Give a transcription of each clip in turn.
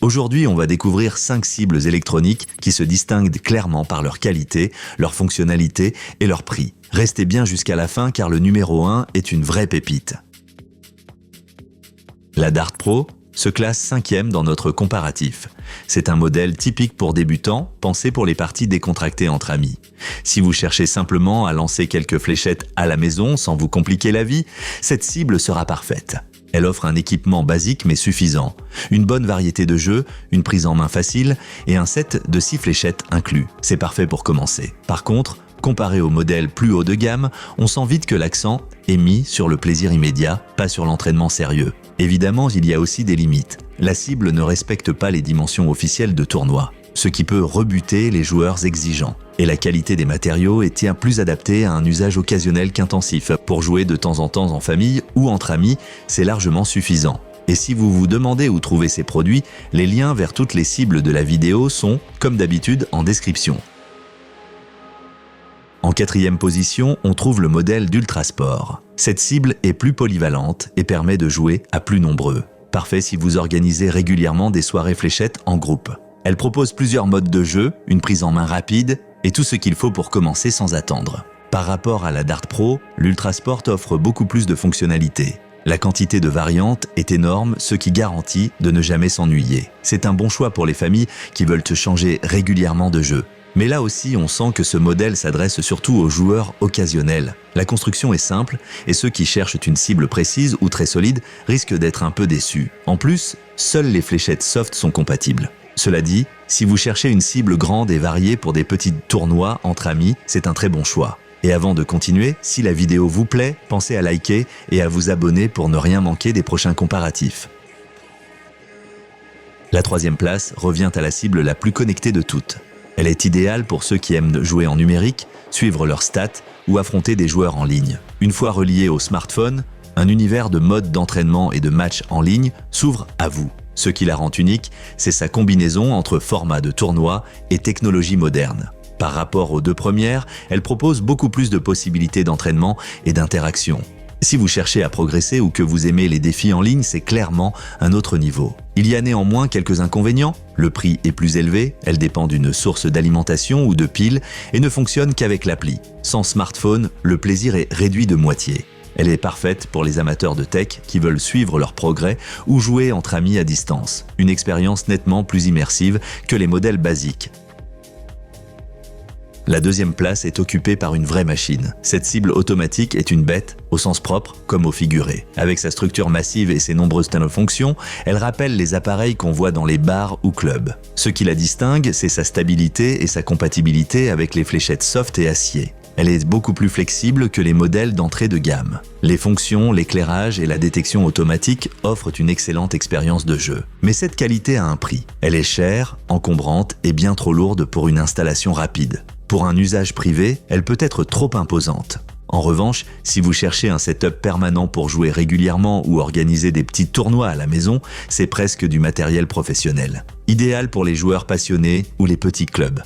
Aujourd'hui, on va découvrir 5 cibles électroniques qui se distinguent clairement par leur qualité, leur fonctionnalité et leur prix. Restez bien jusqu'à la fin car le numéro 1 est une vraie pépite. La Dart Pro se classe 5e dans notre comparatif. C'est un modèle typique pour débutants, pensé pour les parties décontractées entre amis. Si vous cherchez simplement à lancer quelques fléchettes à la maison sans vous compliquer la vie, cette cible sera parfaite. Elle offre un équipement basique mais suffisant, une bonne variété de jeux, une prise en main facile et un set de 6 fléchettes inclus. C'est parfait pour commencer. Par contre, comparé au modèle plus haut de gamme, on sent vite que l'accent est mis sur le plaisir immédiat, pas sur l'entraînement sérieux. Évidemment, il y a aussi des limites. La cible ne respecte pas les dimensions officielles de tournoi, ce qui peut rebuter les joueurs exigeants. Et la qualité des matériaux est bien plus adaptée à un usage occasionnel qu'intensif. Pour jouer de temps en temps en famille ou entre amis, c'est largement suffisant. Et si vous vous demandez où trouver ces produits, les liens vers toutes les cibles de la vidéo sont, comme d'habitude, en description. En 4e position, on trouve le modèle d'Ultrasport. Cette cible est plus polyvalente et permet de jouer à plus nombreux. Parfait si vous organisez régulièrement des soirées fléchettes en groupe. Elle propose plusieurs modes de jeu, une prise en main rapide et tout ce qu'il faut pour commencer sans attendre. Par rapport à la Dart Pro, l'Ultrasport offre beaucoup plus de fonctionnalités. La quantité de variantes est énorme, ce qui garantit de ne jamais s'ennuyer. C'est un bon choix pour les familles qui veulent changer régulièrement de jeu. Mais là aussi, on sent que ce modèle s'adresse surtout aux joueurs occasionnels. La construction est simple et ceux qui cherchent une cible précise ou très solide risquent d'être un peu déçus. En plus, seules les fléchettes soft sont compatibles. Cela dit, si vous cherchez une cible grande et variée pour des petits tournois entre amis, c'est un très bon choix. Et avant de continuer, si la vidéo vous plaît, pensez à liker et à vous abonner pour ne rien manquer des prochains comparatifs. La 3e place revient à la cible la plus connectée de toutes. Elle est idéale pour ceux qui aiment jouer en numérique, suivre leurs stats ou affronter des joueurs en ligne. Une fois relié au smartphone, un univers de modes d'entraînement et de matchs en ligne s'ouvre à vous. Ce qui la rend unique, c'est sa combinaison entre format de tournoi et technologie moderne. Par rapport aux deux premières, elle propose beaucoup plus de possibilités d'entraînement et d'interaction. Si vous cherchez à progresser ou que vous aimez les défis en ligne, c'est clairement un autre niveau. Il y a néanmoins quelques inconvénients. Le prix est plus élevé, elle dépend d'une source d'alimentation ou de piles et ne fonctionne qu'avec l'appli. Sans smartphone, le plaisir est réduit de moitié. Elle est parfaite pour les amateurs de tech qui veulent suivre leur progrès ou jouer entre amis à distance. Une expérience nettement plus immersive que les modèles basiques. La 2e place est occupée par une vraie machine. Cette cible automatique est une bête, au sens propre comme au figuré. Avec sa structure massive et ses nombreuses fonctions, elle rappelle les appareils qu'on voit dans les bars ou clubs. Ce qui la distingue, c'est sa stabilité et sa compatibilité avec les fléchettes soft et acier. Elle est beaucoup plus flexible que les modèles d'entrée de gamme. Les fonctions, l'éclairage et la détection automatique offrent une excellente expérience de jeu. Mais cette qualité a un prix. Elle est chère, encombrante et bien trop lourde pour une installation rapide. Pour un usage privé, elle peut être trop imposante. En revanche, si vous cherchez un setup permanent pour jouer régulièrement ou organiser des petits tournois à la maison, c'est presque du matériel professionnel. Idéal pour les joueurs passionnés ou les petits clubs.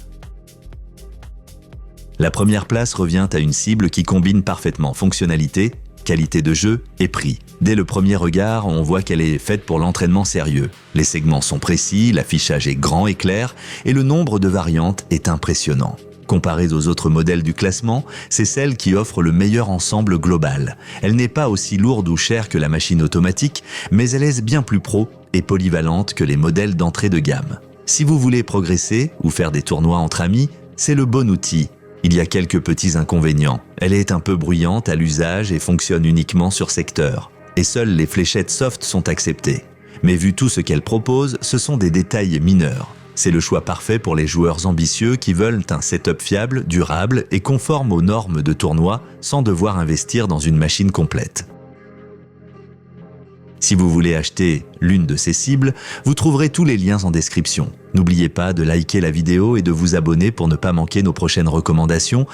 La 1re place revient à une cible qui combine parfaitement fonctionnalité, qualité de jeu et prix. Dès le premier regard, on voit qu'elle est faite pour l'entraînement sérieux. Les segments sont précis, l'affichage est grand et clair, et le nombre de variantes est impressionnant. Comparée aux autres modèles du classement, c'est celle qui offre le meilleur ensemble global. Elle n'est pas aussi lourde ou chère que la machine automatique, mais elle est bien plus pro et polyvalente que les modèles d'entrée de gamme. Si vous voulez progresser ou faire des tournois entre amis, c'est le bon outil. Il y a quelques petits inconvénients. Elle est un peu bruyante à l'usage et fonctionne uniquement sur secteur. Et seules les fléchettes soft sont acceptées. Mais vu tout ce qu'elle propose, ce sont des détails mineurs. C'est le choix parfait pour les joueurs ambitieux qui veulent un setup fiable, durable et conforme aux normes de tournoi sans devoir investir dans une machine complète. Si vous voulez acheter l'une de ces cibles, vous trouverez tous les liens en description. N'oubliez pas de liker la vidéo et de vous abonner pour ne pas manquer nos prochaines recommandations.